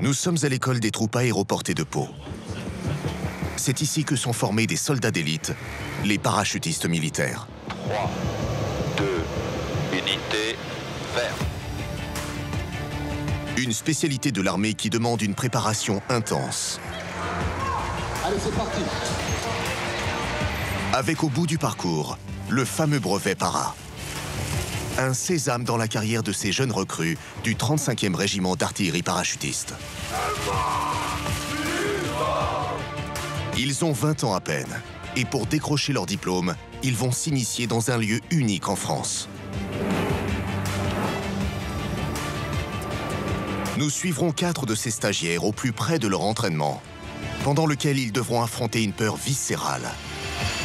Nous sommes à l'école des troupes aéroportées de Pau. C'est ici que sont formés des soldats d'élite, les parachutistes militaires. 3, 2, unité, vert. Une spécialité de l'armée qui demande une préparation intense. Allez, c'est parti. Avec au bout du parcours, le fameux brevet para. Un sésame dans la carrière de ces jeunes recrues du 35e régiment d'artillerie parachutiste. Ils ont 20 ans à peine, et pour décrocher leur diplôme, ils vont s'initier dans un lieu unique en France. Nous suivrons 4 de ces stagiaires au plus près de leur entraînement, pendant lequel ils devront affronter une peur viscérale,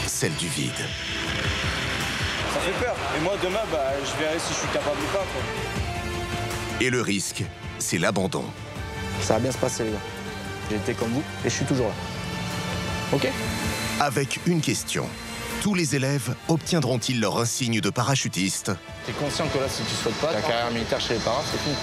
celle du vide. Ça fait peur. Et moi, demain, je verrai si je suis capable ou pas, quoi. Et le risque, c'est l'abandon. Ça va bien se passer, les gars. J'ai été comme vous et je suis toujours là. OK? Avec une question. Tous les élèves obtiendront-ils leur insigne de parachutiste? T'es conscient que là, si tu souhaites pas ta carrière militaire chez les paras, c'est fini.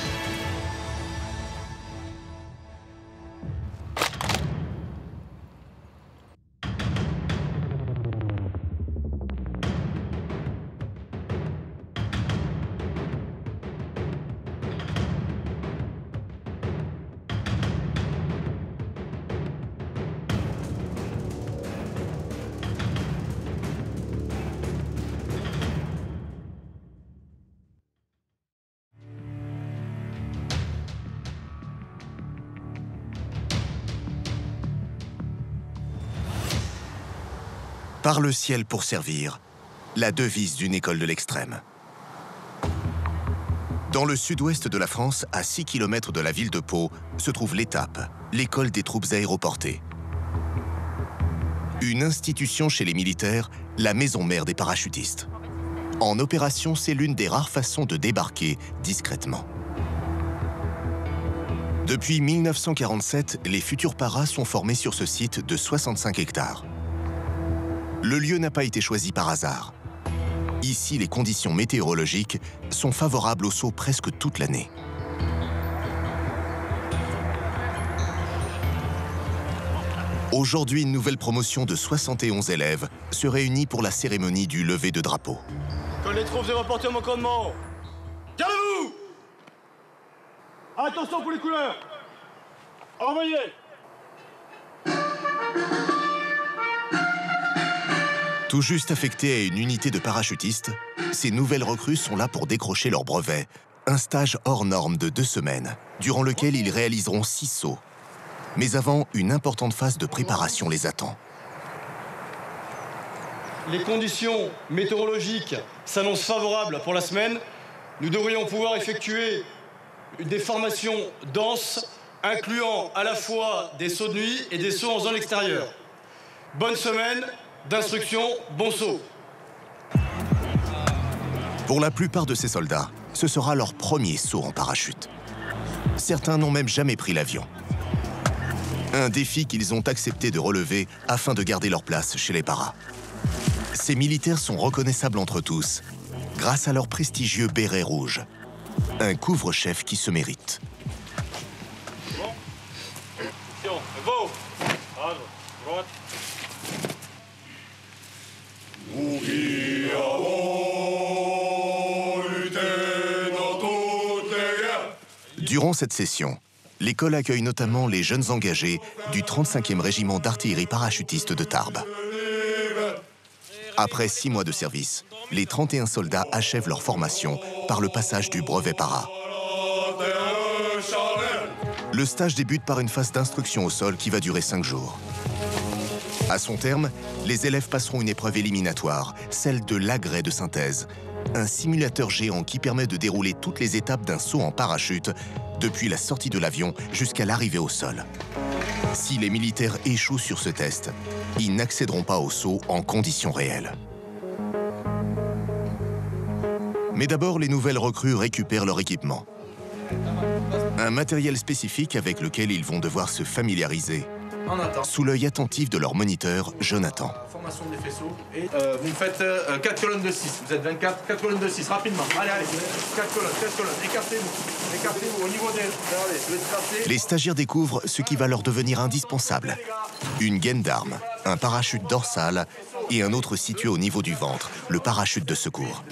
Par le ciel pour servir, la devise d'une école de l'extrême. Dans le sud-ouest de la France, à 6 km de la ville de Pau, se trouve l'Étape, l'école des troupes aéroportées. Une institution chez les militaires, la maison mère des parachutistes. En opération, c'est l'une des rares façons de débarquer discrètement. Depuis 1947, les futurs paras sont formés sur ce site de 65 hectares. Le lieu n'a pas été choisi par hasard. Ici, les conditions météorologiques sont favorables au saut presque toute l'année. Aujourd'hui, une nouvelle promotion de 71 élèves se réunit pour la cérémonie du lever de drapeau. Quand les troupes aéroportées au mon commandement, gardez-vous! Attention pour les couleurs! Envoyez! Tout juste affectés à une unité de parachutistes, ces nouvelles recrues sont là pour décrocher leur brevet, un stage hors norme de 2 semaines, durant lequel ils réaliseront 6 sauts. Mais avant, une importante phase de préparation les attend. Les conditions météorologiques s'annoncent favorables pour la semaine. Nous devrions pouvoir effectuer des formations denses, incluant à la fois des sauts de nuit et des sauts en zone extérieure. Bonne semaine d'instruction, bon saut. Pour la plupart de ces soldats, ce sera leur premier saut en parachute. Certains n'ont même jamais pris l'avion. Un défi qu'ils ont accepté de relever afin de garder leur place chez les paras. Ces militaires sont reconnaissables entre tous, grâce à leur prestigieux béret rouge. Un couvre-chef qui se mérite. Beau. Droite. Durant cette session, l'école accueille notamment les jeunes engagés du 35e régiment d'artillerie parachutiste de Tarbes. Après 6 mois de service, les 31 soldats achèvent leur formation par le passage du brevet para. Le stage débute par une phase d'instruction au sol qui va durer 5 jours. À son terme, les élèves passeront une épreuve éliminatoire, celle de l'agrès de synthèse, un simulateur géant qui permet de dérouler toutes les étapes d'un saut en parachute, depuis la sortie de l'avion jusqu'à l'arrivée au sol. Si les militaires échouent sur ce test, ils n'accéderont pas au saut en conditions réelles. Mais d'abord, les nouvelles recrues récupèrent leur équipement. Un matériel spécifique avec lequel ils vont devoir se familiariser On attend. Sous l'œil attentif de leur moniteur, Jonathan. Formation des faisceaux. Et vous me faites 4 colonnes de 6. Vous êtes 24, 4 colonnes de 6, rapidement. Allez, 4 colonnes, écartez-vous. Écartez-vous au niveau des... Regardez, je vais tracer. Les stagiaires découvrent ce qui va leur devenir indispensable. Une gaine d'armes, un parachute dorsal et un autre situé au niveau du ventre, le parachute de secours.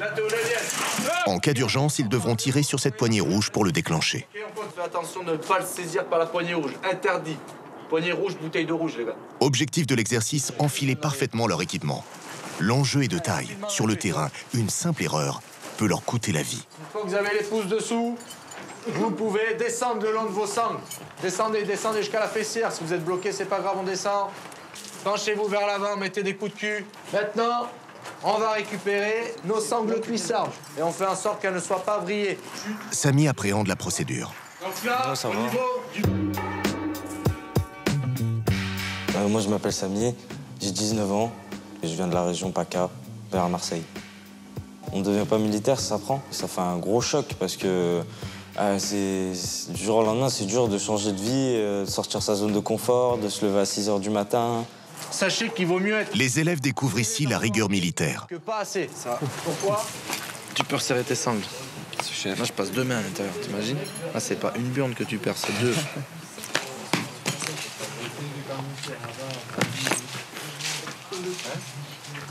En cas d'urgence, ils devront tirer sur cette poignée rouge pour le déclencher. Faites attention de ne pas le saisir par la poignée rouge. Interdit. Poignée rouge, bouteille de rouge, les gars. Objectif de l'exercice, enfiler parfaitement leur équipement. L'enjeu est de taille. Sur le terrain, une simple erreur peut leur coûter la vie. Une fois que vous avez les pouces dessous, vous pouvez descendre le long de vos sangles. Descendez jusqu'à la fessière. Si vous êtes bloqué, c'est pas grave, on descend. Penchez-vous vers l'avant, mettez des coups de cul. Maintenant, on va récupérer nos sangles cuissardes. Et on fait en sorte qu'elles ne soient pas vrillées. Samy appréhende la procédure. Donc là, au niveau du... Moi, je m'appelle Samy, j'ai 19 ans et je viens de la région PACA, vers Marseille. On ne devient pas militaire, ça s'apprend. Ça fait un gros choc parce que du jour au lendemain, c'est dur de changer de vie, de sortir sa zone de confort, de se lever à 6 h du matin. Sachez qu'il vaut mieux être... Les élèves découvrent ici la rigueur militaire. Que pas assez. Ça. Pourquoi? Tu peux resserrer tes sangles. Moi, je passe 2 mains à l'intérieur, t'imagines? Là, c'est pas une burne que tu perds, c'est 2.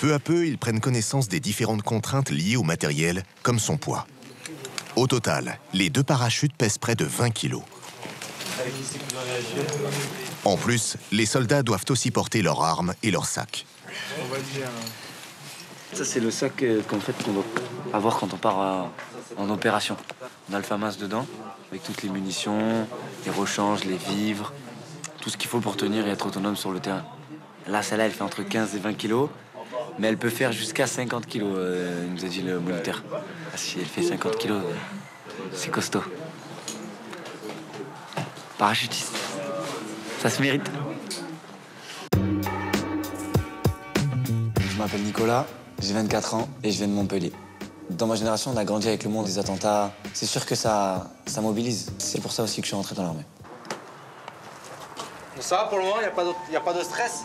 Peu à peu, ils prennent connaissance des différentes contraintes liées au matériel, comme son poids. Au total, les 2 parachutes pèsent près de 20 kilos. En plus, les soldats doivent aussi porter leurs armes et leurs sacs. Ça, c'est le sac qu'on doit avoir quand on part en opération. On a le FAMAS dedans, avec toutes les munitions, les rechanges, les vivres, tout ce qu'il faut pour tenir et être autonome sur le terrain. Là, celle-là, elle fait entre 15 et 20 kilos, mais elle peut faire jusqu'à 50 kilos, nous a dit le moniteur. Si elle fait 50 kilos, c'est costaud. Parachutiste, ça se mérite. Je m'appelle Nicolas, j'ai 24 ans et je viens de Montpellier. Dans ma génération, on a grandi avec le monde des attentats. C'est sûr que ça mobilise. C'est pour ça aussi que je suis rentré dans l'armée. Ça va pour le moment, il n'y a pas de stress?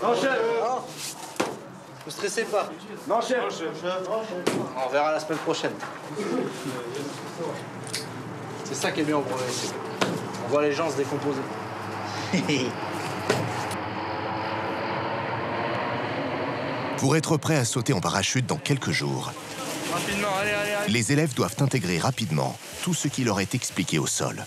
Non, chef. Non. Ne stressez pas. Non, chef. On verra la semaine prochaine. C'est ça qui est bien au brevet. On voit les gens se décomposer. Pour être prêts à sauter en parachute dans quelques jours, Rapidement, allez. les élèves doivent intégrer rapidement tout ce qui leur est expliqué au sol.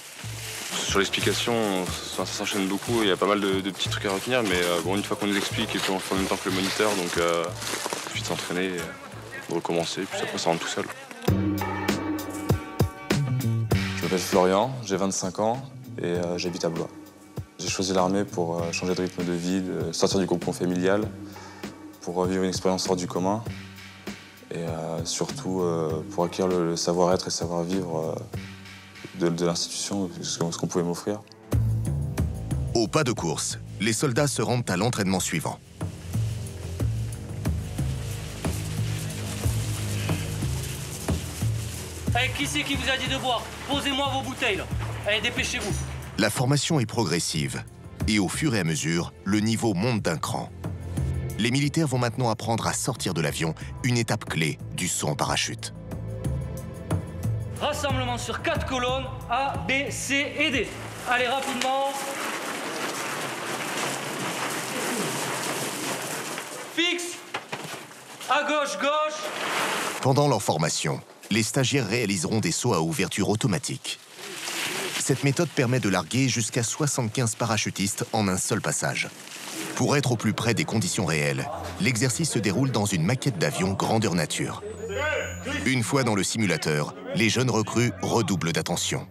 Sur l'explication, ça s'enchaîne beaucoup, il y a pas mal de petits trucs à retenir, mais bon, une fois qu'on nous explique, et puis on le fait en même temps que le moniteur, donc il suffit de s'entraîner, de recommencer, puis après ça rentre tout seul. Je m'appelle Florian, j'ai 25 ans et j'habite à Blois. J'ai choisi l'armée pour changer de rythme de vie, de sortir du cocon familial, pour vivre une expérience hors du commun et surtout pour acquérir le savoir-être et le savoir-vivre de l'institution, ce qu'on pouvait m'offrir. Au pas de course, les soldats se rendent à l'entraînement suivant. Allez, qui c'est qui vous a dit de boire? Posez-moi vos bouteilles, là. Allez, dépêchez-vous. La formation est progressive et au fur et à mesure, le niveau monte d'un cran. Les militaires vont maintenant apprendre à sortir de l'avion, une étape clé du saut en parachute. Rassemblement sur 4 colonnes, A, B, C et D. Allez, rapidement. Fixe. À gauche. Pendant leur formation, les stagiaires réaliseront des sauts à ouverture automatique. Cette méthode permet de larguer jusqu'à 75 parachutistes en un seul passage. Pour être au plus près des conditions réelles, l'exercice se déroule dans une maquette d'avion grandeur nature. Une fois dans le simulateur, les jeunes recrues redoublent d'attention.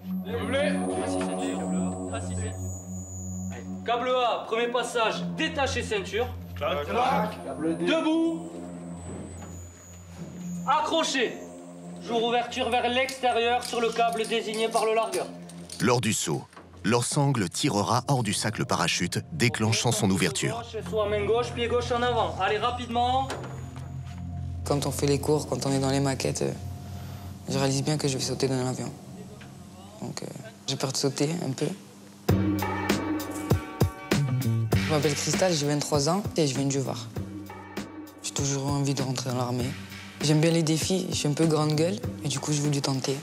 Câble A, premier passage, détachez ceinture. Debout. Accrochez. Jour ouverture vers l'extérieur sur le câble désigné par le largueur. Lors du saut, leur sangle tirera hors du sac le parachute, déclenchant son ouverture. Soit main gauche, pied gauche en avant. Allez, rapidement. Quand on fait les cours, quand on est dans les maquettes, je réalise bien que je vais sauter dans l'avion. Donc j'ai peur de sauter un peu. m'appelle Cristal, j'ai 23 ans et je viens de Juvar. J'ai toujours envie de rentrer dans l'armée. J'aime bien les défis, je suis un peu grande gueule et du coup, je voulais tenter.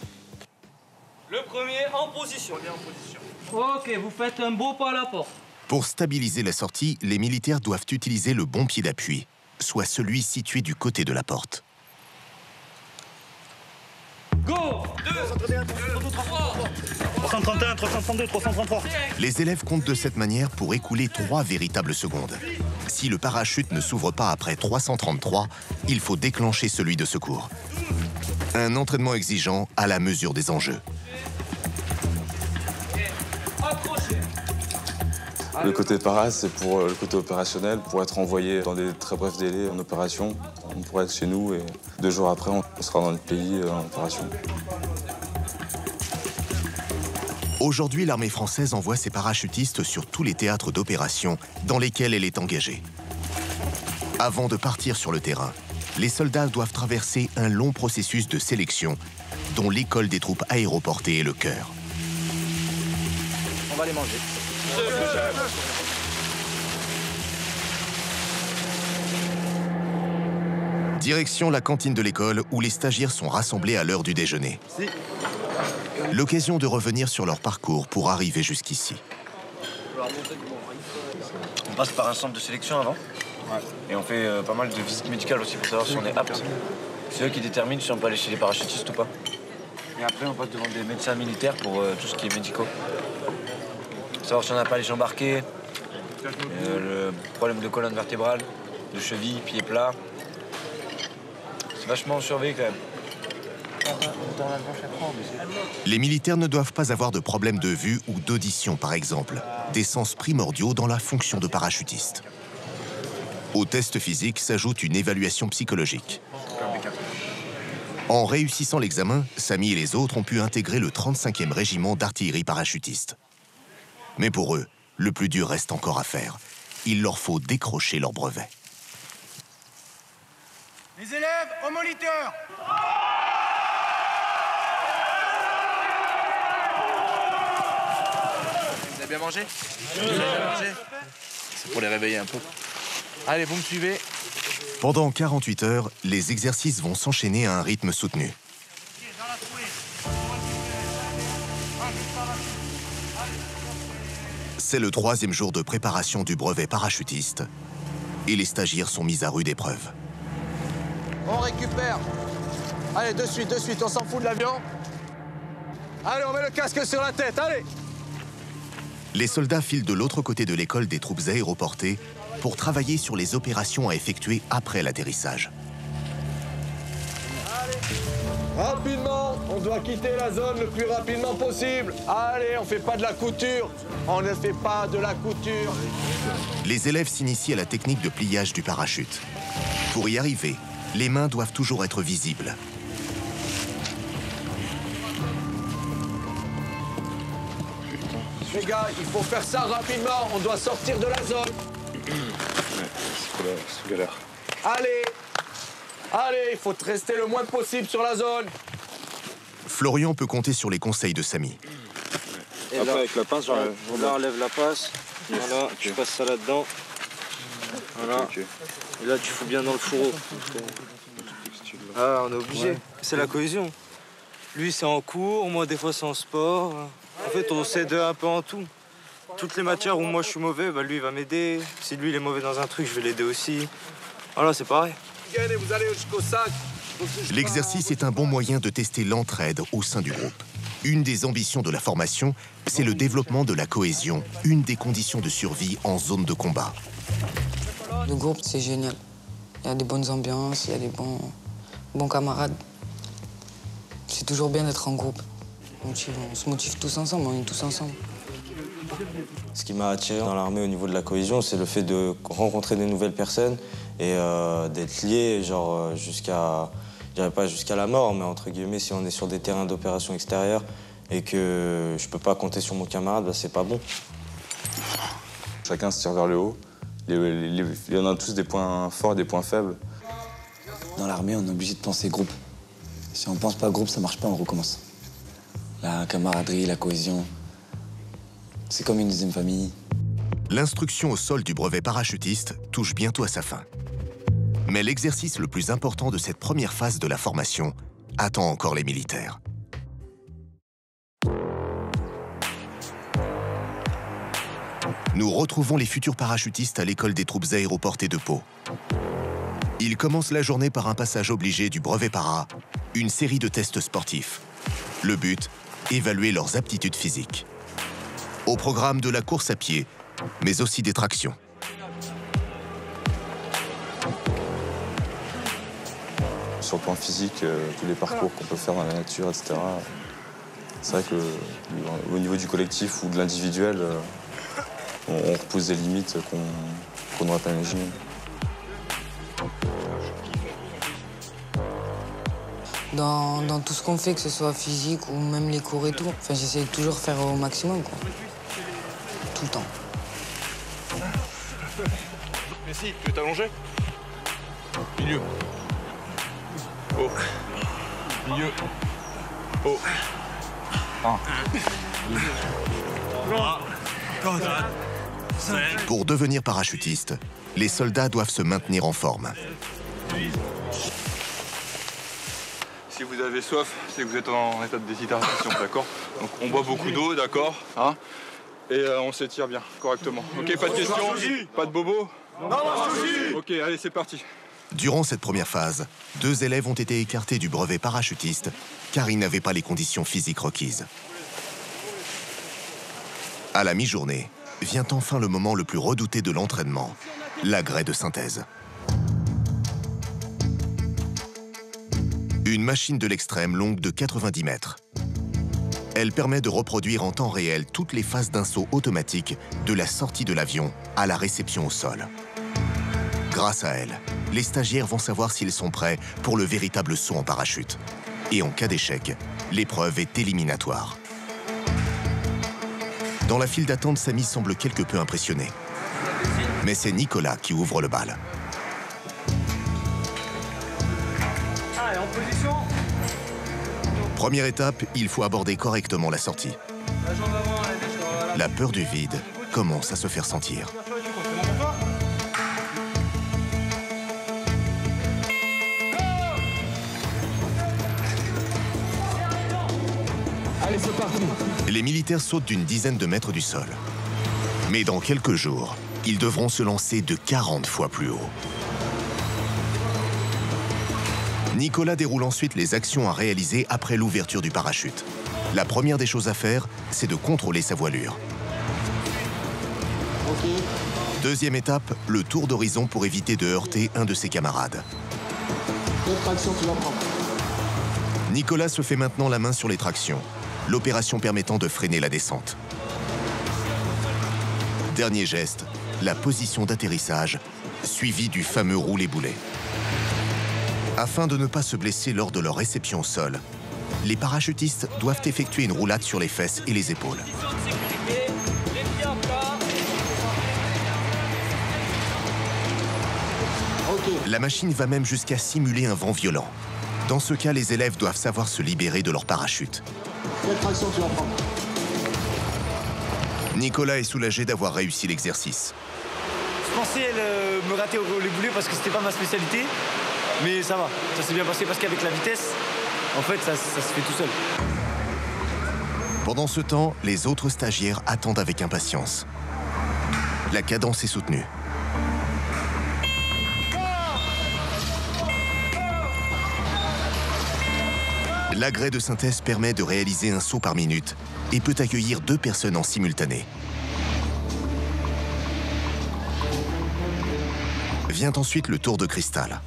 Le premier en position. Ok, vous faites un beau pas à la porte. Pour stabiliser la sortie, les militaires doivent utiliser le bon pied d'appui, soit celui situé du côté de la porte. Go 331, 332, 333. Les élèves comptent de cette manière pour écouler 3 véritables secondes. Si le parachute ne s'ouvre pas après 333, il faut déclencher celui de secours. Un entraînement exigeant à la mesure des enjeux. Le côté para, c'est pour le côté opérationnel, pour être envoyé dans des très brefs délais en opération. On pourrait être chez nous et 2 jours après, on sera dans le pays en opération. Aujourd'hui, l'armée française envoie ses parachutistes sur tous les théâtres d'opération dans lesquels elle est engagée. Avant de partir sur le terrain, les soldats doivent traverser un long processus de sélection dont l'école des troupes aéroportées est le cœur. On va les manger. Direction la cantine de l'école où les stagiaires sont rassemblés à l'heure du déjeuner. L'occasion de revenir sur leur parcours pour arriver jusqu'ici. On passe par un centre de sélection avant. Et on fait pas mal de visites médicales aussi pour savoir si on est apte. C'est eux qui déterminent si on peut aller chez les parachutistes ou pas. Et après, on passe devant des médecins militaires pour tout ce qui est médicaux. Savoir si on n'a pas les jambes arquées, le problème de colonne vertébrale, de cheville, pieds plats. C'est vachement surveillé quand même. Les militaires ne doivent pas avoir de problème de vue ou d'audition, par exemple, des sens primordiaux dans la fonction de parachutiste. Au test physique s'ajoute une évaluation psychologique. En réussissant l'examen, Samy et les autres ont pu intégrer le 35e régiment d'artillerie parachutiste. Mais pour eux, le plus dur reste encore à faire. Il leur faut décrocher leur brevet. Les élèves, au moniteur! Vous avez bien mangé? Vous avez bien mangé? C'est pour les réveiller un peu. Allez, vous me suivez. Pendant 48 heures, les exercices vont s'enchaîner à un rythme soutenu. C'est le 3e jour de préparation du brevet parachutiste et les stagiaires sont mis à rude épreuve. On récupère. Allez, de suite, on s'en fout de l'avion. Allez, on met le casque sur la tête, allez! Les soldats filent de l'autre côté de l'école des troupes aéroportées pour travailler sur les opérations à effectuer après l'atterrissage. Rapidement, on doit quitter la zone le plus rapidement possible. Allez, on fait pas de la couture. On ne fait pas de la couture. Les élèves s'initient à la technique de pliage du parachute. Pour y arriver, les mains doivent toujours être visibles. Les gars, il faut faire ça rapidement. On doit sortir de la zone. C'est galère. Allez, il faut rester le moins possible sur la zone. Florian peut compter sur les conseils de Samy. Et après, avec la pince, là, enlève la pince. Voilà, tu passes ça là-dedans. Voilà. Et là, tu fous bien dans le fourreau. Ah, on est obligé. Ouais. C'est la cohésion. Lui, c'est en cours, moi, des fois, c'est en sport. En fait, on s'aide un peu en tout. Toutes les matières où moi, je suis mauvais, bah, lui, il va m'aider. Si lui, il est mauvais dans un truc, je vais l'aider aussi. Voilà, c'est pareil. Vous allez jusqu'au sac. L'exercice est un bon moyen de tester l'entraide au sein du groupe. Une des ambitions de la formation, c'est le développement de la cohésion, une des conditions de survie en zone de combat. Le groupe, c'est génial. Il y a des bonnes ambiances, il y a des bons camarades. C'est toujours bien d'être en groupe. On se motive tous ensemble, on est tous ensemble. Ce qui m'a attiré dans l'armée au niveau de la cohésion, c'est le fait de rencontrer des nouvelles personnes et d'être lié, genre jusqu'à, je dirais pas jusqu'à la mort, mais entre guillemets, si on est sur des terrains d'opération extérieure et que je peux pas compter sur mon camarade, bah, c'est pas bon. Chacun se tire vers le haut. Il y en a tous des points forts et des points faibles. Dans l'armée, on est obligé de penser groupe. Si on pense pas groupe, ça marche pas, on recommence. La camaraderie, la cohésion, c'est comme une deuxième famille. L'instruction au sol du brevet parachutiste touche bientôt à sa fin. Mais l'exercice le plus important de cette première phase de la formation attend encore les militaires. Nous retrouvons les futurs parachutistes à l'école des troupes aéroportées de Pau. Ils commencent la journée par un passage obligé du brevet para, une série de tests sportifs. Le but, évaluer leurs aptitudes physiques. Au programme de la course à pied, mais aussi des tractions. Sur le plan physique, tous les parcours qu'on peut faire dans la nature, etc. C'est vrai qu'au niveau du collectif ou de l'individuel, on repousse des limites qu'on n'aurait pas imaginées. Dans tout ce qu'on fait, que ce soit physique ou même les cours et tout, enfin, j'essaie de toujours faire au maximum, quoi. Tout le temps. Messi, tu veux t'allonger? Milieu. Haut. Milieu. Haut. 1. Pour devenir parachutiste, les soldats doivent se maintenir en forme. Si vous avez soif, c'est que vous êtes en état de déshydratation, d'accord? Donc on boit beaucoup d'eau, d'accord, hein? Et on s'étire bien, correctement. Ok, pas de questions? Pas de bobo? Non, ok, allez, c'est parti. Durant cette première phase, 2 élèves ont été écartés du brevet parachutiste car ils n'avaient pas les conditions physiques requises. À la mi-journée, vient enfin le moment le plus redouté de l'entraînement, l'agrès de synthèse. Une machine de l'extrême longue de 90 mètres. Elle permet de reproduire en temps réel toutes les phases d'un saut automatique de la sortie de l'avion à la réception au sol. Grâce à elle, les stagiaires vont savoir s'ils sont prêts pour le véritable saut en parachute. Et en cas d'échec, l'épreuve est éliminatoire. Dans la file d'attente, Samy semble quelque peu impressionné. Mais c'est Nicolas qui ouvre le bal. Allez, en position. Première étape, il faut aborder correctement la sortie. La jambe avant, voilà. La peur du vide commence à se faire sentir. Allez, c'est parti. Les militaires sautent d'une dizaine de mètres du sol. Mais dans quelques jours, ils devront se lancer de 40 fois plus haut. Nicolas déroule ensuite les actions à réaliser après l'ouverture du parachute. La première des choses à faire, c'est de contrôler sa voilure. Deuxième étape, le tour d'horizon pour éviter de heurter un de ses camarades. Quelle traction tu vas prendre? Nicolas se fait maintenant la main sur les tractions, l'opération permettant de freiner la descente. Dernier geste, la position d'atterrissage, suivie du fameux roulé-boulet. Afin de ne pas se blesser lors de leur réception au sol, les parachutistes doivent effectuer une roulade sur les fesses et les épaules. La machine va même jusqu'à simuler un vent violent. Dans ce cas, les élèves doivent savoir se libérer de leur parachute. Quelle traction tu vas prendre? Nicolas est soulagé d'avoir réussi l'exercice. Je pensais me rater au roulé-boulet parce que c'était pas ma spécialité. Mais ça va, ça s'est bien passé parce qu'avec la vitesse, en fait, ça se fait tout seul. Pendant ce temps, les autres stagiaires attendent avec impatience. La cadence est soutenue. L'agrès de synthèse permet de réaliser un saut par minute et peut accueillir 2 personnes en simultané. Vient ensuite le tour de cristal.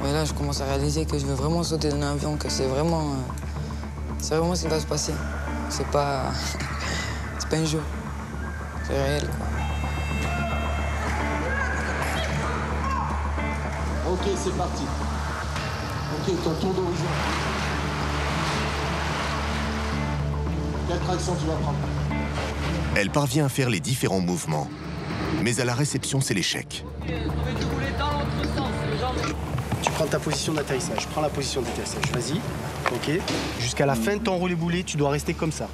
Et là, je commence à réaliser que je veux vraiment sauter dans un avion, que c'est vraiment ce qui va se passer. C'est pas, c'est pas un jeu, c'est réel, quoi. Ok, c'est parti. Ok, ton tour d'horizon. Quelle traction tu vas prendre? Elle parvient à faire les différents mouvements, mais à la réception, c'est l'échec. Tu prends ta position d'atterrissage. Prends la position d'atterrissage. Vas-y. Ok. Jusqu'à la fin de ton roulé-boulet, tu dois rester comme ça.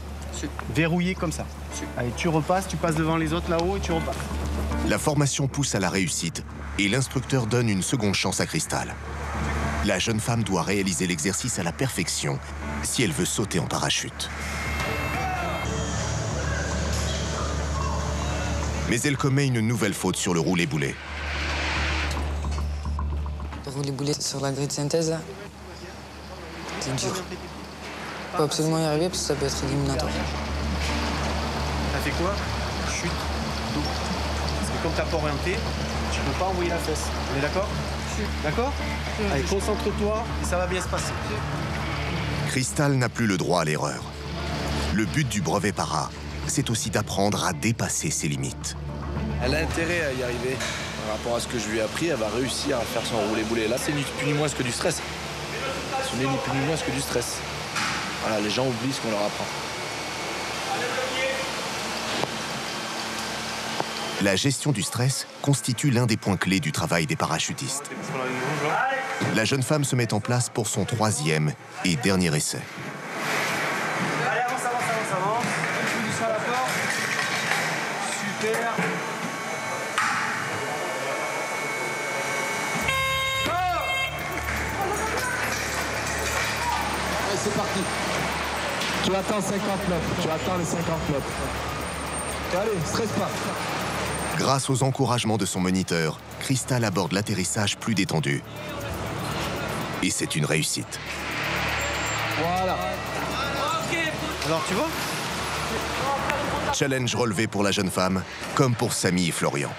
Verrouillé comme ça. Allez, tu repasses, tu passes devant les autres là-haut et tu repasses. La formation pousse à la réussite et l'instructeur donne une seconde chance à Cristal. La jeune femme doit réaliser l'exercice à la perfection si elle veut sauter en parachute. Mais elle commet une nouvelle faute sur le roulé-boulet. Le roulé-boulet sur la grille de synthèse, là, c'est dur. Il faut absolument y arriver parce que ça peut être éliminatoire. T'as fait quoi? Chute, dos. Parce que comme t'as pas orienté, tu peux pas envoyer la fesse. On est d'accord? D'accord? Allez, concentre-toi et ça va bien se passer. Cristal n'a plus le droit à l'erreur. Le but du brevet para, c'est aussi d'apprendre à dépasser ses limites. Elle a intérêt à y arriver. Par rapport à ce que je lui ai appris, elle va réussir à faire son roulé-boulet. Là, c'est ni plus ni moins que du stress. Ce n'est ni plus ni moins que du stress. Voilà, les gens oublient ce qu'on leur apprend. La gestion du stress constitue l'un des points clés du travail des parachutistes. La jeune femme se met en place pour son 3e et dernier essai. Allez, avance. Tu mets du sol à la porte. Super. Allez, c'est parti. Tu attends 50 mètres. Tu attends les 50 mètres. Allez, stresse pas. Grâce aux encouragements de son moniteur, Cristal aborde l'atterrissage plus détendu. Et c'est une réussite. Voilà. Alors, tu vois? Challenge relevé pour la jeune femme, comme pour Samy et Florian.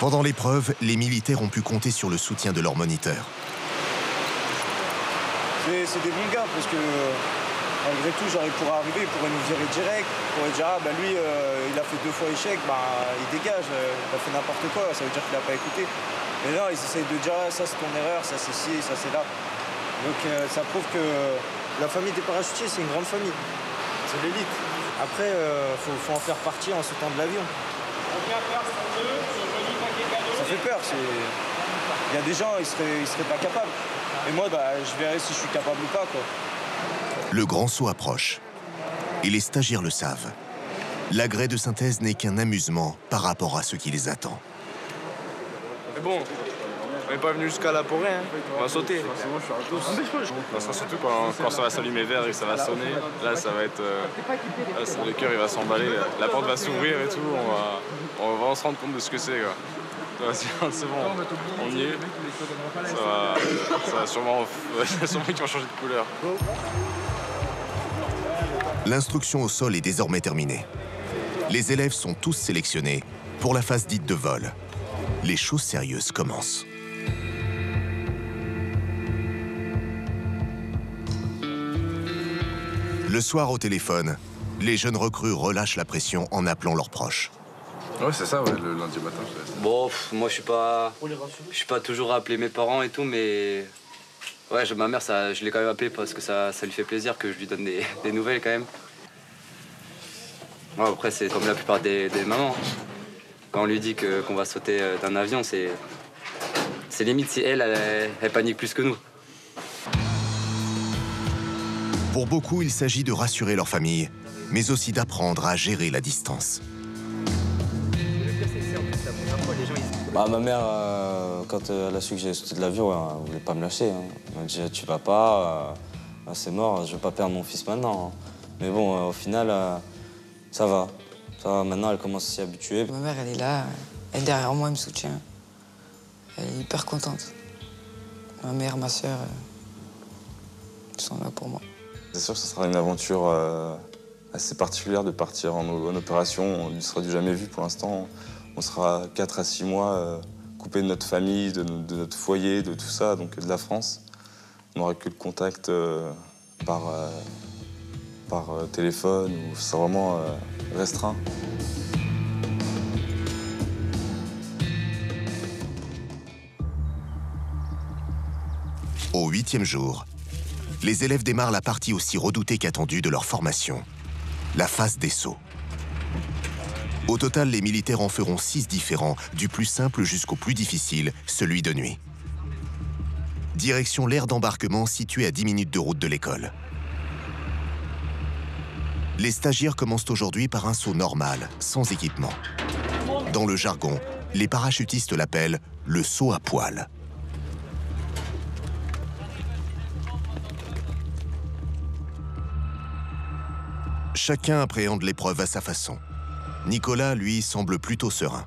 Pendant l'épreuve, les militaires ont pu compter sur le soutien de leur moniteur. C'est des bons gars parce que malgré tout, genre, il pourrait arriver, il pourrait nous virer direct. Il pourrait dire, ah bah lui, il a fait 2 fois échec, bah il dégage, il a fait n'importe quoi, ça veut dire qu'il n'a pas écouté. Mais non, ils essayent de dire, ah, ça c'est ton erreur, ça c'est ci, ça c'est là. Donc ça prouve que la famille des parachutiers, c'est une grande famille. C'est l'élite. Après, faut en faire partie en sautant de l'avion. Ça fait peur, il y a des gens, ils seraient pas capables. Et moi, bah, je verrai si je suis capable ou pas, quoi. Le grand saut approche. Et les stagiaires le savent. L'agrès de synthèse n'est qu'un amusement par rapport à ce qui les attend. Mais bon, on n'est pas venu jusqu'à là pour rien. On va sauter. Ça sera surtout quand ça va s'allumer vert et que ça va sonner. Là, ça va être... le cœur, il va s'emballer. La porte va s'ouvrir et tout. On va se rendre compte de ce que c'est, quoi. C'est bon, on y est. Ça va sûrement qu'ils vont changer de couleur. L'instruction au sol est désormais terminée. Les élèves sont tous sélectionnés pour la phase dite de vol. Les choses sérieuses commencent. Le soir au téléphone, les jeunes recrues relâchent la pression en appelant leurs proches. Ouais, c'est ça, ouais, le lundi matin. Bon, moi, je suis pas toujours appelé mes parents et tout, mais ouais, ma mère, je l'ai quand même appelée parce que ça lui fait plaisir que je lui donne des nouvelles quand même. Ouais, après, c'est comme la plupart des mamans. Quand on lui dit qu'on va sauter d'un avion, c'est limite si elle panique plus que nous. Pour beaucoup, il s'agit de rassurer leur famille, mais aussi d'apprendre à gérer la distance. Ma mère, quand elle a su que j'avais sauté de l'avion, elle ne voulait pas me lâcher. Hein. Elle m'a dit, tu vas pas, c'est mort, je ne vais pas perdre mon fils maintenant. Hein. Mais bon, au final, ça va. Ça va, maintenant, elle commence à s'y habituer. Ma mère, elle est là, elle est derrière moi, elle me soutient. Elle est hyper contente. Ma mère, ma sœur, ils sont là pour moi. C'est sûr que ce sera une aventure assez particulière de partir en opération. On ne sera du jamais vu pour l'instant. On sera 4 à 6 mois coupés de notre famille, de notre foyer, de tout ça, donc de la France. On n'aura que le contact par téléphone, ou c'est vraiment restreint. Au 8e jour, les élèves démarrent la partie aussi redoutée qu'attendue de leur formation, la phase des sauts. Au total, les militaires en feront 6 différents, du plus simple jusqu'au plus difficile, celui de nuit. Direction l'aire d'embarquement située à 10 minutes de route de l'école. Les stagiaires commencent aujourd'hui par un saut normal, sans équipement. Dans le jargon, les parachutistes l'appellent le saut à poil. Chacun appréhende l'épreuve à sa façon. Nicolas, lui, semble plutôt serein.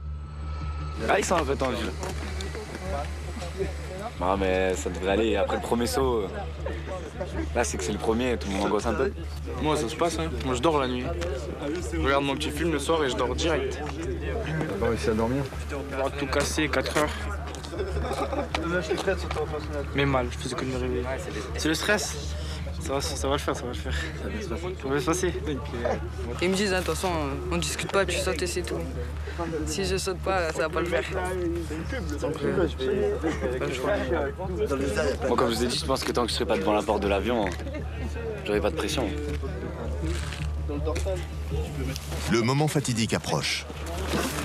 Ah, ils sont un peu tendus. Non, mais ça devrait aller. Après le premier saut, là, c'est que c'est le premier, tout le monde angoisse un peu. Moi, ça se passe, hein. Moi, je dors la nuit. Je regarde mon petit film le soir et je dors direct. T'as pas réussi à dormir? On va tout casser, 4 heures. Mais mal, je faisais que de me réveiller. C'est le stress. Ça va le faire, ça va le faire. Ça va se passer. Ils me disent, attention, on discute pas, tu sautes et c'est tout. Si je saute pas, ça va pas le faire. Donc, pas le choix. Moi, comme je vous ai dit, je pense que tant que je serai pas devant la porte de l'avion, j'aurai pas de pression. Le moment fatidique approche.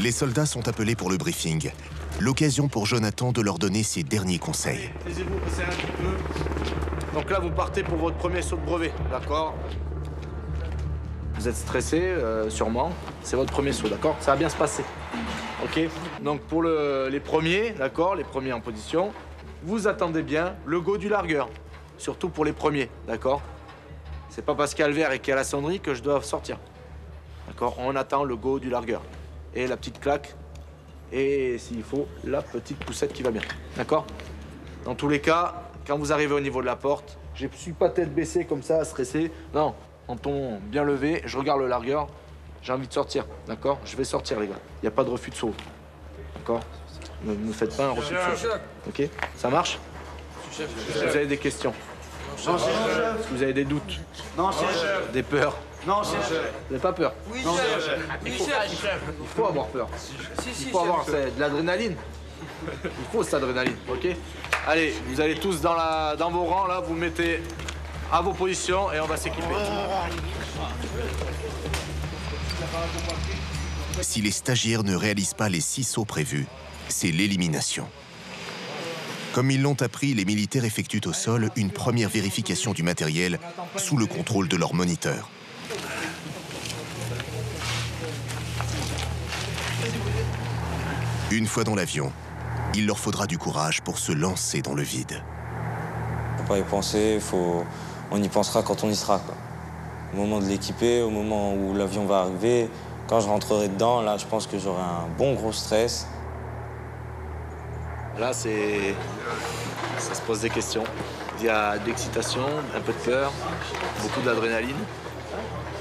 Les soldats sont appelés pour le briefing. L'occasion pour Jonathan de leur donner ses derniers conseils. Taisez-vous, resserrez un petit peu. Donc là, vous partez pour votre premier saut de brevet, d'accord? Vous êtes stressé, sûrement. C'est votre premier saut, d'accord? Ça va bien se passer. OK? Donc pour les premiers, d'accord? Les premiers en position, vous attendez bien le go du largueur. Surtout pour les premiers, d'accord? C'est pas parce qu'il y a le vert et qu'il y a la sonnerie que je dois sortir. D'accord? On attend le go du largueur. Et la petite claque. Et s'il faut, la petite poussette qui va bien. D'accord? Dans tous les cas, quand vous arrivez au niveau de la porte, je ne suis pas tête baissée comme ça, stressé. Non, menton bien levé, je regarde le largueur. J'ai envie de sortir, d'accord? Je vais sortir, les gars. Il n'y a pas de refus de saut. D'accord? Ne me faites pas un refus de saut. OK? Ça marche? Est-ce que vous avez des questions? Non, chef. Est-ce que vous avez des doutes? Non, chef. Des peurs? Non, chef. Vous n'avez pas peur? Oui, chef. Il faut avoir peur. Il faut avoir de l'adrénaline. Il faut cette adrénaline, OK? Allez, vous allez tous dans vos rangs, là, vous mettez à vos positions et on va s'équiper. Si les stagiaires ne réalisent pas les 6 sauts prévus, c'est l'élimination. Comme ils l'ont appris, les militaires effectuent au sol une première vérification du matériel sous le contrôle de leur moniteur. Une fois dans l'avion, il leur faudra du courage pour se lancer dans le vide. Faut pas y penser, on y pensera quand on y sera, quoi. Au moment de l'équiper, au moment où l'avion va arriver, quand je rentrerai dedans, là, je pense que j'aurai un bon gros stress. Là, ça se pose des questions. Il y a de l'excitation, un peu de peur, beaucoup d'adrénaline.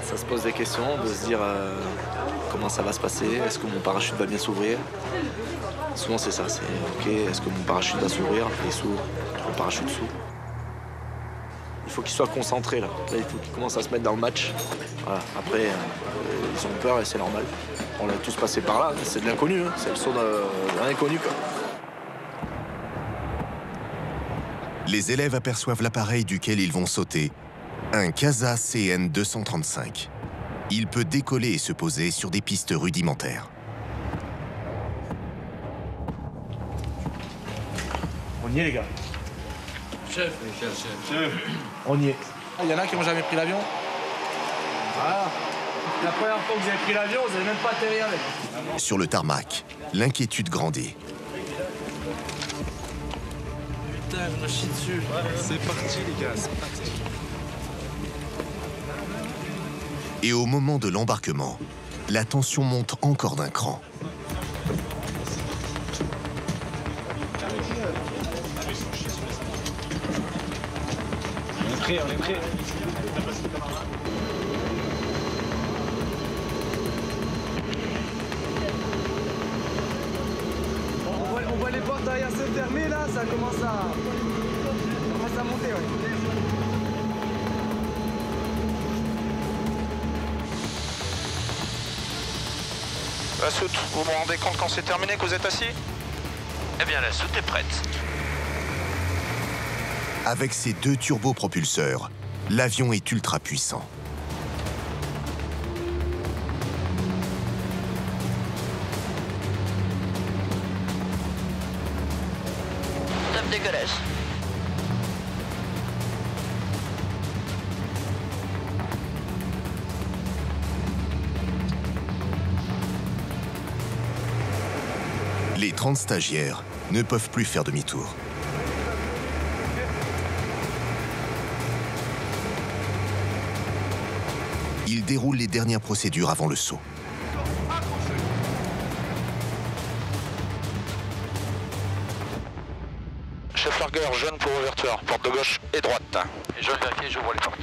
Ça se pose des questions, de se dire comment ça va se passer, est-ce que mon parachute va bien s'ouvrir? Souvent c'est ça, c'est OK, est-ce que mon parachute va s'ouvrir? Il s'ouvre, le parachute s'ouvre. Il faut qu'ils soient concentrés là. Là, il faut qu'ils commencent à se mettre dans le match. Voilà. Après, ils ont peur et c'est normal. On a tous passé par là, c'est de l'inconnu, hein. C'est le saut d'un inconnu, quoi. Les élèves aperçoivent l'appareil duquel ils vont sauter, un CASA CN235. Il peut décoller et se poser sur des pistes rudimentaires. On y est, les gars. Chef. On y est. Il y en a qui n'ont jamais pris l'avion. Voilà. La première fois que vous avez pris l'avion, vous n'allez même pas atterrir avec. Sur le tarmac, l'inquiétude grandit. Putain, je me chie dessus. C'est parti, les gars, c'est parti. Et au moment de l'embarquement, la tension monte encore d'un cran. On est prêt. On voit les portes derrière se fermer là, ça commence à monter, ouais. La soute, vous vous rendez compte quand c'est terminé que vous êtes assis? Eh bien, la soute est prête. Avec ses 2 turbopropulseurs, l'avion est ultra puissant. Top décollage. Les 30 stagiaires ne peuvent plus faire demi-tour. Ils déroulent les dernières procédures avant le saut. Chef largueur, jeune pour ouverture, porte de gauche et droite. Et je vérifie, j'ouvre les portes.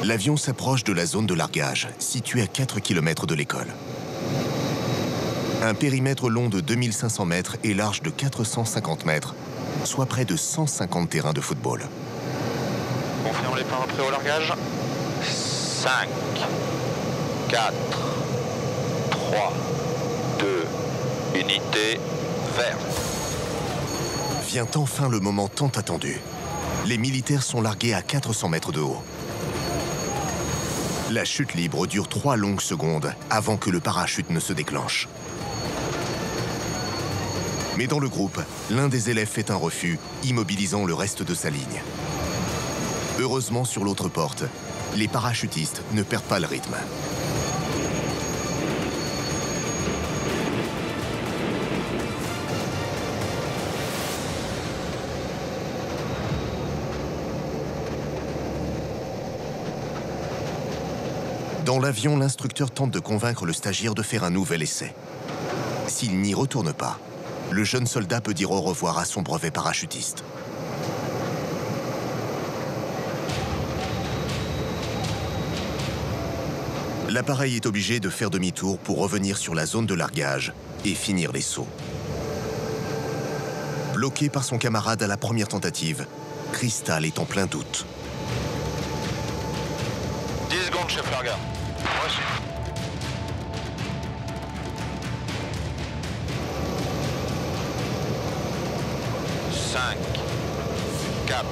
L'avion s'approche de la zone de largage, située à 4 km de l'école. Un périmètre long de 2500 mètres et large de 450 mètres, soit près de 150 terrains de football. Confirme les plans prêts au largage. 5, 4, 3, 2, unité, vert. Vient enfin le moment tant attendu. Les militaires sont largués à 400 mètres de haut. La chute libre dure 3 longues secondes avant que le parachute ne se déclenche. Mais dans le groupe, l'un des élèves fait un refus, immobilisant le reste de sa ligne. Heureusement, sur l'autre porte, les parachutistes ne perdent pas le rythme. Dans l'avion, l'instructeur tente de convaincre le stagiaire de faire un nouvel essai. S'il n'y retourne pas, le jeune soldat peut dire au revoir à son brevet parachutiste. L'appareil est obligé de faire demi-tour pour revenir sur la zone de largage et finir les sauts. Bloqué par son camarade à la première tentative, Crystal est en plein doute. 10 secondes, chef largueur. Reçu. Cinq, 4,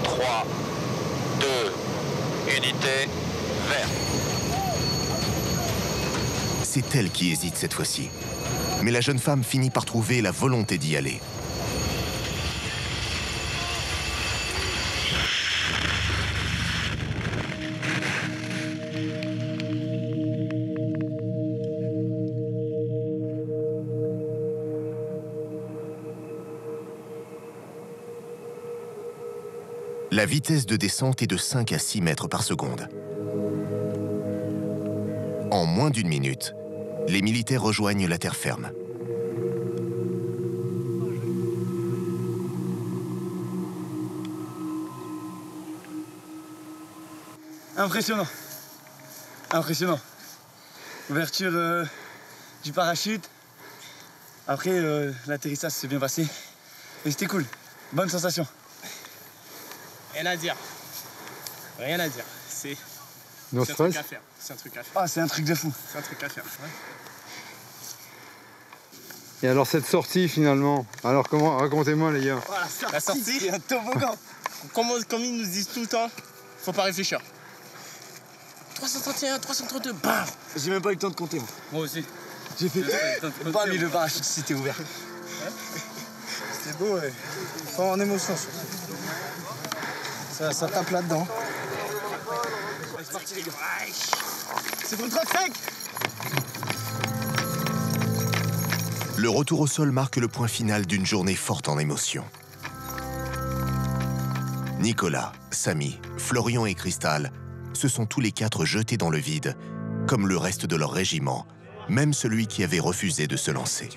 3, 2, unité, vert. C'est elle qui hésite cette fois-ci. Mais la jeune femme finit par trouver la volonté d'y aller. La vitesse de descente est de 5 à 6 mètres par seconde. En moins d'une minute, les militaires rejoignent la terre ferme. Impressionnant. Impressionnant. Ouverture du parachute. Après, l'atterrissage s'est bien passé. Et c'était cool. Bonne sensation. Rien à dire. Rien à dire. C'est No un truc stress. à faire. C'est un truc à faire. Ah, c'est un truc de fou. C'est un truc à faire. Ouais. Et alors cette sortie finalement, alors comment, racontez-moi les gars. Voilà, la sortie, c'est un toboggan. Comme ils nous disent tout le temps, faut pas réfléchir. 331, 332, bam. J'ai même pas eu le temps de compter. Moi aussi. J'ai fait bam et le parachute s'était ouvert. C'était beau, ouais. Faut en émotion. Ça tape là-dedans. C'est parti les gars. C'est pour le 35. Le retour au sol marque le point final d'une journée forte en émotions. Nicolas, Samy, Florian et Crystal se sont tous les 4 jetés dans le vide, comme le reste de leur régiment, même celui qui avait refusé de se lancer.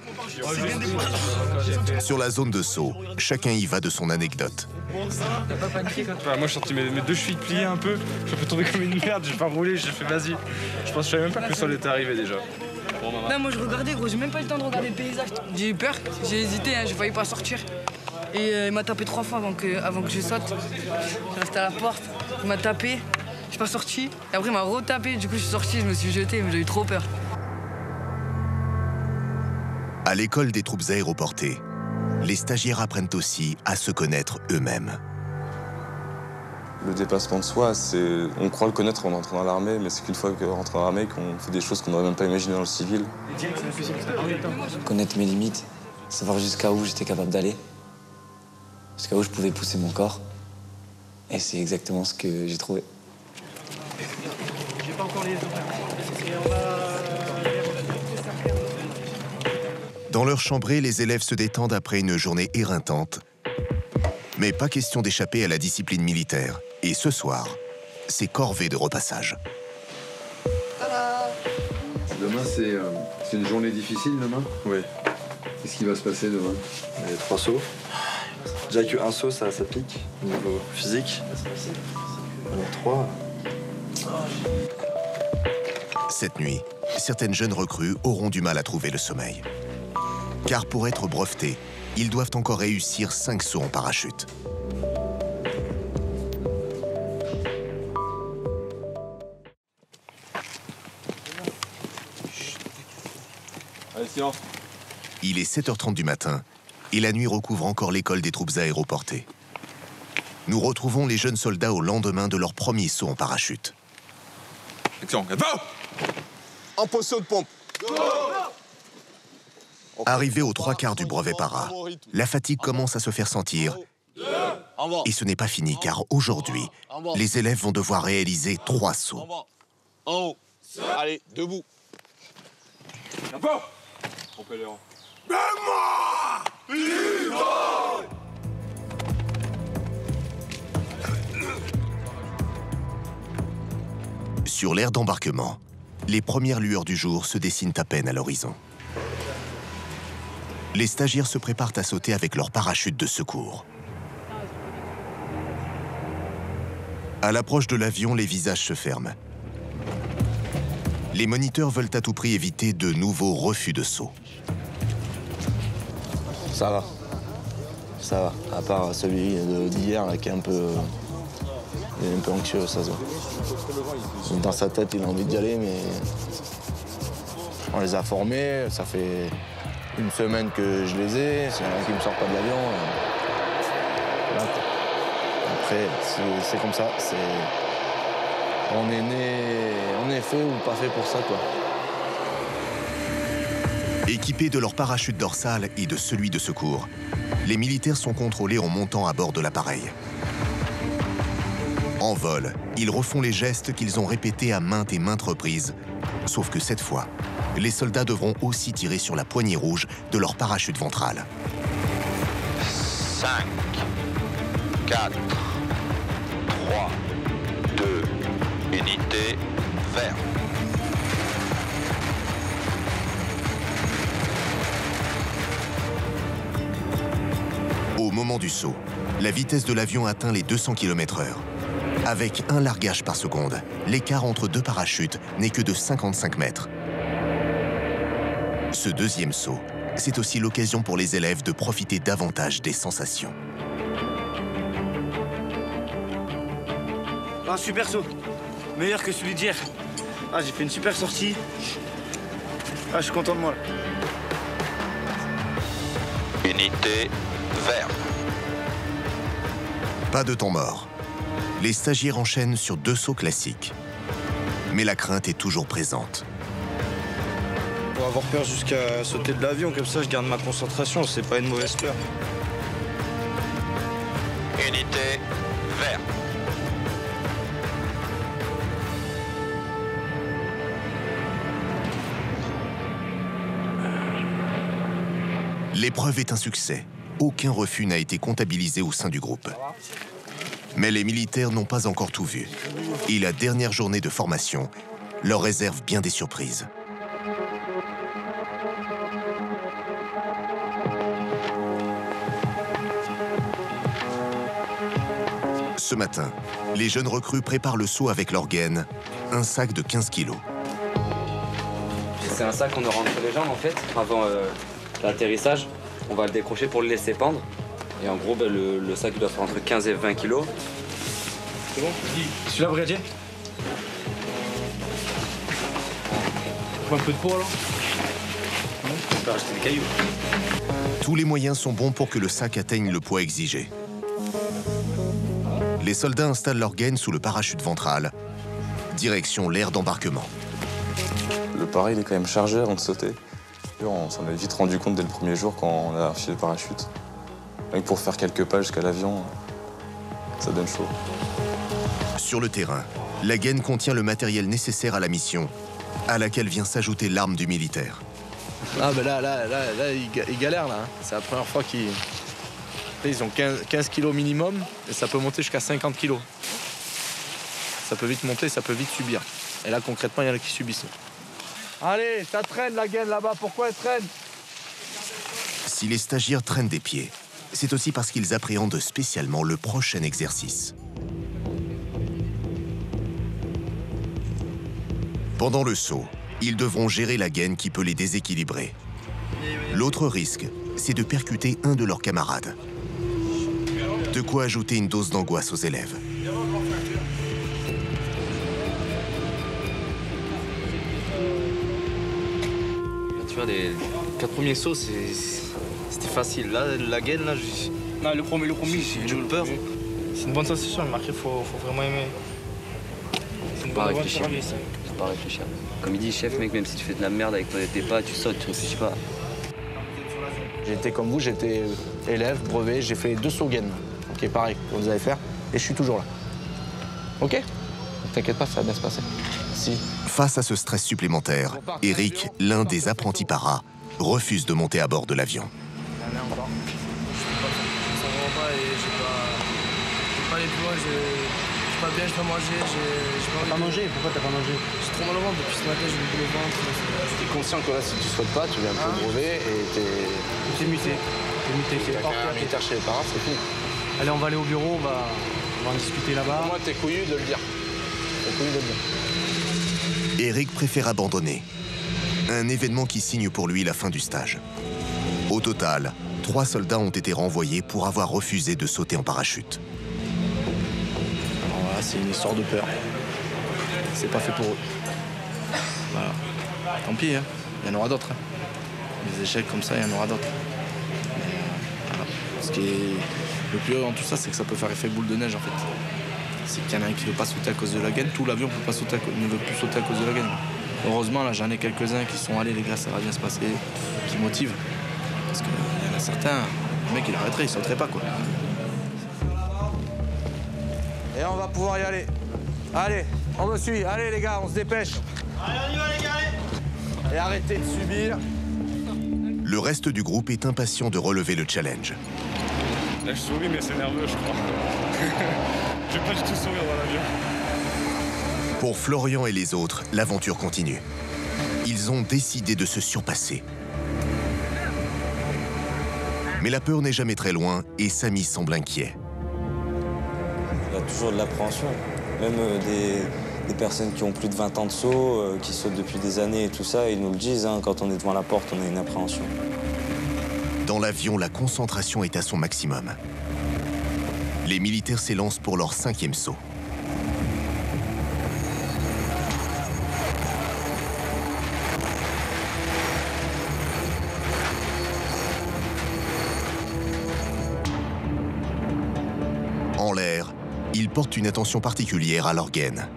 Sur la zone de saut, chacun y va de son anecdote. Moi, je sorti mes 2 chevilles pliées un peu. J'ai fait tomber comme une merde. J'ai pas roulé. J'ai fait vas-y. Je savais même pas que le sol était arrivé déjà. Non, moi je regardais, gros, j'ai même pas eu le temps de regarder le paysage. J'ai eu peur, j'ai hésité, hein, j'ai failli pas sortir. Et il m'a tapé 3 fois avant que je saute. Je restais à la porte, il m'a tapé, je suis pas sorti. Et après il m'a retapé, du coup je suis sorti, je me suis jeté, mais j'ai eu trop peur. À l'école des troupes aéroportées, les stagiaires apprennent aussi à se connaître eux-mêmes. Le dépassement de soi, on croit le connaître en entrant dans l'armée, mais c'est qu'une fois qu'on rentre dans l'armée qu'on fait des choses qu'on n'aurait même pas imaginées dans le civil. Connaître mes limites, savoir jusqu'à où j'étais capable d'aller, jusqu'à où je pouvais pousser mon corps. Et c'est exactement ce que j'ai trouvé. J'ai pas encore les horaires. Dans leur chambrée, les élèves se détendent après une journée éreintante. Mais pas question d'échapper à la discipline militaire. Et ce soir, c'est corvée de repassage. Demain, c'est une journée difficile demain? Oui. Qu'est-ce qui va se passer demain? Il y a 3 sauts. Déjà qu'un saut, ça pique au niveau physique. Alors 3. Cette nuit, certaines jeunes recrues auront du mal à trouver le sommeil. Car pour être brevetés, ils doivent encore réussir 5 sauts en parachute. Allez, silence. Il est 7h30 du matin et la nuit recouvre encore l'école des troupes aéroportées. Nous retrouvons les jeunes soldats au lendemain de leur premier saut en parachute. Action, go! En position de pompe. Arrivés aux 3/4 du brevet para, la fatigue commence à se faire sentir. Et ce n'est pas fini car aujourd'hui, les élèves vont devoir réaliser 3 sauts. En haut. Allez, debout. Sur l'aire d'embarquement, les premières lueurs du jour se dessinent à peine à l'horizon. Les stagiaires se préparent à sauter avec leur parachute de secours. À l'approche de l'avion, les visages se ferment. Les moniteurs veulent à tout prix éviter de nouveaux refus de saut. Ça va. Ça va. À part celui d'hier là, qui est un peu anxieux, ça se voit. Dans sa tête, il a envie d'y aller, mais on les a formés. Ça fait une semaine que je les ai. S'il y en a qui ne me sortent pas de l'avion, voilà, quoi. Après, c'est comme ça. On est fait ou pas fait pour ça, quoi. Équipés de leur parachute dorsal et de celui de secours, les militaires sont contrôlés en montant à bord de l'appareil. En vol, ils refont les gestes qu'ils ont répétés à maintes et maintes reprises. Sauf que cette fois, les soldats devront aussi tirer sur la poignée rouge de leur parachute ventral. 5, 4, 3, 2, unité, vert. Au moment du saut, la vitesse de l'avion atteint les 200 km/h. Avec un largage par seconde, l'écart entre deux parachutes n'est que de 55 mètres. Ce deuxième saut, c'est aussi l'occasion pour les élèves de profiter davantage des sensations. Un super saut, meilleur que celui d'hier. Ah, j'ai fait une super sortie. Ah, je suis content de moi. Unité, vert. Pas de temps mort. Les stagiaires enchaînent sur 2 sauts classiques. Mais la crainte est toujours présente. Pour avoir peur jusqu'à sauter de l'avion, comme ça je garde ma concentration, c'est pas une mauvaise peur. Unité, vert. L'épreuve est un succès. Aucun refus n'a été comptabilisé au sein du groupe. Mais les militaires n'ont pas encore tout vu. Et la dernière journée de formation leur réserve bien des surprises. Ce matin, les jeunes recrues préparent le saut avec leur gaine, un sac de 15 kilos. C'est un sac qu'on aura entre les jambes en fait, avant l'atterrissage. On va le décrocher pour le laisser pendre. Et en gros, ben, le sac doit faire entre 15 et 20 kilos. C'est bon? Celui-là, brigadier? Un peu de peau alors? On peut rajouter des cailloux. Tous les moyens sont bons pour que le sac atteigne le poids exigé. Les soldats installent leur gaine sous le parachute ventral. Direction l'aire d'embarquement. Le para, il est quand même chargé avant de sauter. Et on s'en est vite rendu compte dès le premier jour quand on a enfilé le parachute. Même pour faire quelques pas jusqu'à l'avion, ça donne chaud. Sur le terrain, la gaine contient le matériel nécessaire à la mission, à laquelle vient s'ajouter l'arme du militaire. Ah, ben là ils galèrent, là. Hein. C'est la première fois qu'ils... Ils ont 15 kilos minimum, et ça peut monter jusqu'à 50 kilos. Ça peut vite monter, ça peut vite subir. Et là, concrètement, il y en a qui subissent. Allez, ça traîne la gaine là-bas, pourquoi elle traîne? Si les stagiaires traînent des pieds, c'est aussi parce qu'ils appréhendent spécialement le prochain exercice. Pendant le saut, ils devront gérer la gaine qui peut les déséquilibrer. L'autre risque, c'est de percuter un de leurs camarades. De quoi ajouter une dose d'angoisse aux élèves. Tu vois, les 4 premiers sauts, c'était facile. Là, la gaine, là, Non, le premier, j'ai eu peur. C'est une bonne sensation, mais après, il faut vraiment aimer. Faut pas réfléchir. Faut pas réfléchir. Comme il dit, chef, mec, même si tu fais de la merde avec tes pas, tu sautes, tu réfléchis pas. J'ai été comme vous, j'étais élève, brevet, j'ai fait 2 sauts gaines. Ok, pareil, comme vous allez faire, et je suis toujours là. Ok? T'inquiète pas, ça va bien se passer. Si. Face à ce stress supplémentaire, Eric, l'un des apprentis paras, refuse de monter à bord de l'avion. Pas aller plus loin, j'ai pas bien, j'ai pas mangé, j'ai pas mangé. Pourquoi t'as pas mangé? J'ai trop mal au ventre, depuis ce matin j'ai le ventre. T'es conscient que là, si tu sautes pas, tu viens un peu brevet et t'es muté. T'es hors militaire chez les parents, c'est fini. Allez, on va aller au bureau, on va en discuter là-bas. Moi, t'es couillu de le dire. T'es couillu de le dire. Eric préfère abandonner. Un événement qui signe pour lui la fin du stage. Au total, 3 soldats ont été renvoyés pour avoir refusé de sauter en parachute. Voilà, c'est une histoire de peur. C'est pas fait pour eux. Voilà. Tant pis, hein. Il y en aura d'autres. Hein. Des échecs comme ça, il y en aura d'autres. Voilà. Ce qui est le plus dans tout ça, c'est que ça peut faire effet boule de neige en fait. C'est qu'il y en a un qui ne veut pas sauter à cause de la gaine, tout l'avion ne veut plus sauter à cause de la gaine. Heureusement, là, j'en ai quelques-uns qui sont allés, les gars, ça va bien se passer, qui motivent. Parce qu'il y en a certains, le mec, il arrêterait, il sauterait pas, quoi. Et on va pouvoir y aller. Allez, on me suit. Allez, les gars, on se dépêche. Allez, on y va, les gars. Et arrêtez de subir. Le reste du groupe est impatient de relever le challenge. Là, je souris, mais c'est nerveux, je crois. Je vais pas du tout sourire dans l'avion. Pour Florian et les autres, l'aventure continue. Ils ont décidé de se surpasser. Mais la peur n'est jamais très loin et Samy semble inquiet. Il y a toujours de l'appréhension. Même des personnes qui ont plus de 20 ans de saut, qui sautent depuis des années et tout ça, ils nous le disent, hein, quand on est devant la porte, on a une appréhension. Dans l'avion, la concentration est à son maximum. Les militaires s'élancent pour leur 5e saut. En l'air, ils portent une attention particulière à leur gaine.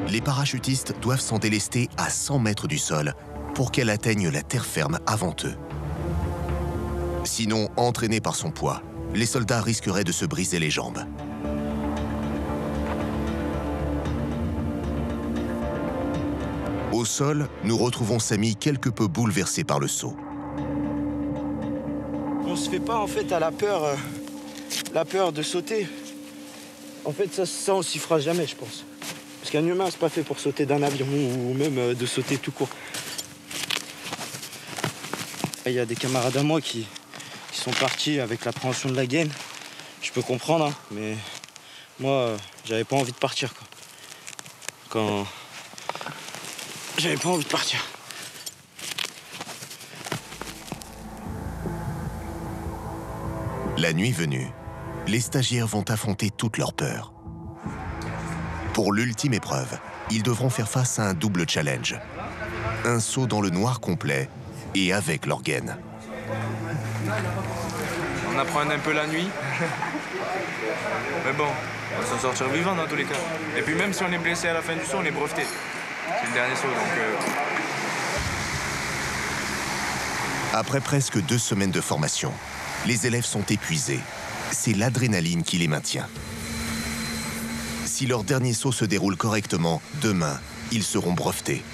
Les parachutistes doivent s'en délester à 100 mètres du sol pour qu'elle atteigne la terre ferme avant eux. Sinon, entraînés par son poids, les soldats risqueraient de se briser les jambes. Au sol, nous retrouvons Samy quelque peu bouleversé par le saut. On se fait pas en fait à la peur de sauter. En fait, ça on s'y fera jamais, je pense. Parce qu'un humain, c'est pas fait pour sauter d'un avion ou même de sauter tout court. Il y a des camarades à moi qui sont partis avec l'appréhension de la gaine. Je peux comprendre, hein, mais moi, j'avais pas envie de partir, quoi. J'avais pas envie de partir. La nuit venue, les stagiaires vont affronter toutes leurs peurs. Pour l'ultime épreuve, ils devront faire face à un double challenge. Un saut dans le noir complet et avec leur gaine. On apprend un peu la nuit. Mais bon, on va s'en sortir vivant dans tous les cas. Et puis même si on est blessé à la fin du saut, on est breveté. C'est le dernier saut, donc... Après presque 2 semaines de formation, les élèves sont épuisés. C'est l'adrénaline qui les maintient. Si leur dernier saut se déroule correctement, demain, ils seront brevetés.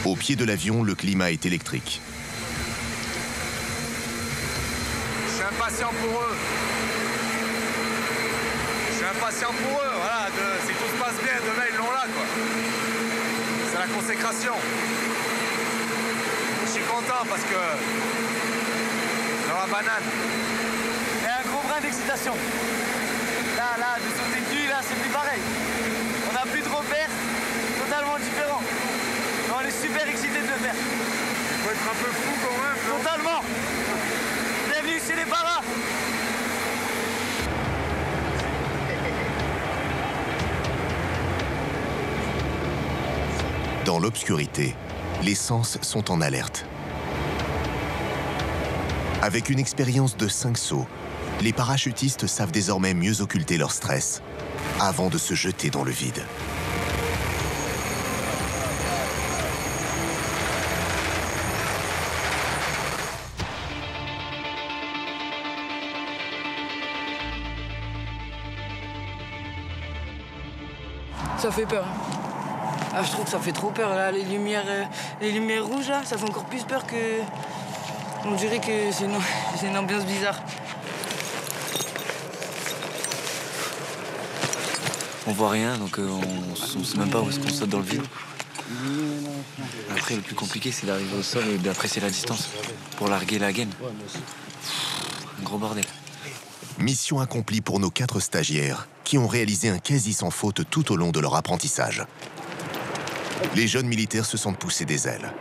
Au pied de l'avion, le climat est électrique. Je suis impatient pour eux. Je suis impatient pour eux, voilà. Si tout se passe bien, demain ils l'ont là, quoi. C'est la consécration. Je suis content parce que dans la banane. Et un gros brin d'excitation. Là, de sauter dessus, là, c'est plus pareil. On n'a plus de repères, totalement différents. Mais on est super excités de le faire. Faut être un peu fou quand même, non? Totalement. Bienvenue chez les paras. Dans l'obscurité, les sens sont en alerte. Avec une expérience de 5 sauts, les parachutistes savent désormais mieux occulter leur stress avant de se jeter dans le vide. Ça fait peur. Ah, je trouve que ça fait trop peur. Là, les lumières rouges, là, ça fait encore plus peur que... On dirait que c'est une ambiance bizarre. On voit rien, donc on sait même pas où est-ce qu'on saute dans le vide. Après, le plus compliqué, c'est d'arriver au sol et d'apprécier la distance pour larguer la gaine. Un gros bordel. Mission accomplie pour nos 4 stagiaires qui ont réalisé un quasi sans faute tout au long de leur apprentissage. Les jeunes militaires se sentent pousser des ailes.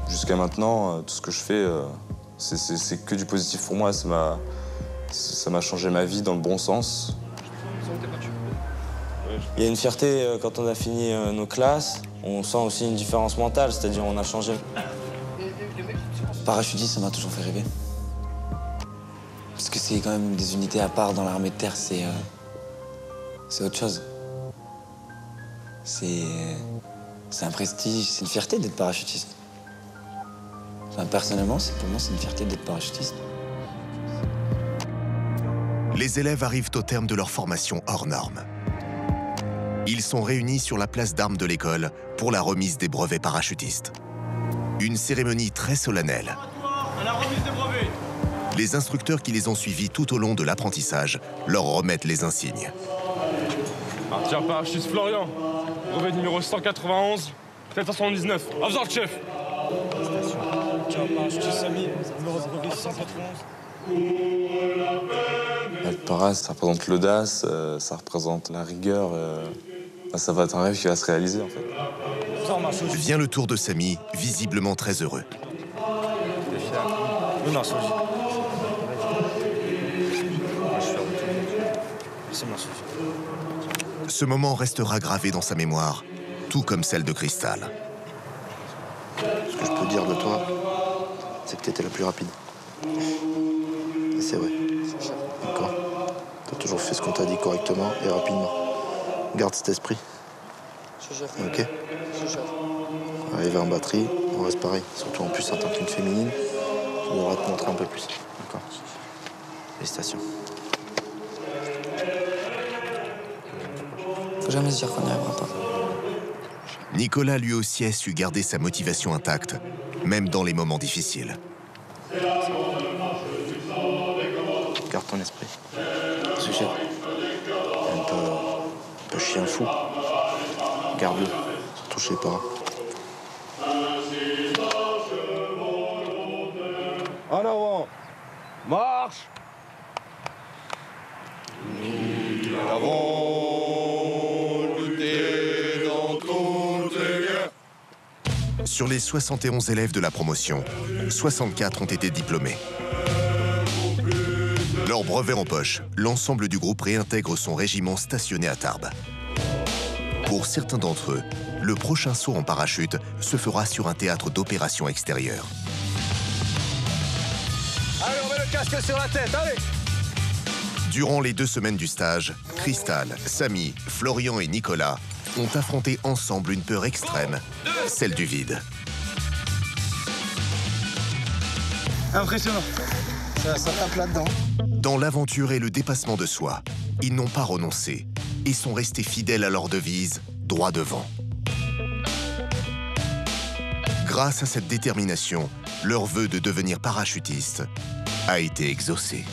Jusqu'à maintenant, tout ce que je fais, c'est que du positif pour moi. Ça m'a changé ma vie dans le bon sens. Il y a une fierté quand on a fini nos classes. On sent aussi une différence mentale, c'est-à-dire on a changé. Parachutiste, ça m'a toujours fait rêver. Parce que c'est quand même des unités à part dans l'armée de terre, c'est autre chose. C'est un prestige, c'est une fierté d'être parachutiste. Enfin, personnellement, pour moi, c'est une fierté d'être parachutiste. Les élèves arrivent au terme de leur formation hors norme. Ils sont réunis sur la place d'armes de l'école pour la remise des brevets parachutistes. Une cérémonie très solennelle. À la remise des brevets. Les instructeurs qui les ont suivis tout au long de l'apprentissage leur remettent les insignes. Tiens, parachutiste Florian, brevet numéro 191, 779. À vous, chef. Tiens, parachutiste Samy, numéro de brevet 191. Le para, ça représente l'audace, ça représente la rigueur. Ça va être un rêve qui va se réaliser, en fait. Vient le tour de Samy, visiblement très heureux. Ce moment restera gravé dans sa mémoire, tout comme celle de Cristal. Ce que je peux dire de toi, c'est que tu étais la plus rapide. Et c'est vrai. D'accord. Tu as toujours fait ce qu'on t'a dit correctement et rapidement. Garde cet esprit. Ok. Arrivé en batterie, on reste pareil. Surtout en plus en tant qu'une féminine, tu devras te montrer un peu plus. D'accord. Félicitations. Faut jamais se dire qu'on n'y arrivera pas. Nicolas lui aussi a su garder sa motivation intacte, même dans les moments difficiles. Garde ton esprit. Sujet. Un peu chien fou. Garde-le, surtout chez les parents. En avant. Marche. Nous avons lutté dans toutes les guerres. Sur les 71 élèves de la promotion, 64 ont été diplômés. Leur brevet en poche, l'ensemble du groupe réintègre son régiment stationné à Tarbes. Pour certains d'entre eux, le prochain saut en parachute se fera sur un théâtre d'opération extérieure. Allez, on met le casque sur la tête, allez. Durant les 2 semaines du stage, Cristal, Samy, Florian et Nicolas ont affronté ensemble une peur extrême, celle du vide. Impressionnant. Ça tape là-dedans. Dans l'aventure et le dépassement de soi, ils n'ont pas renoncé et sont restés fidèles à leur devise « droit devant ». Grâce à cette détermination, leur vœu de devenir parachutiste a été exaucé.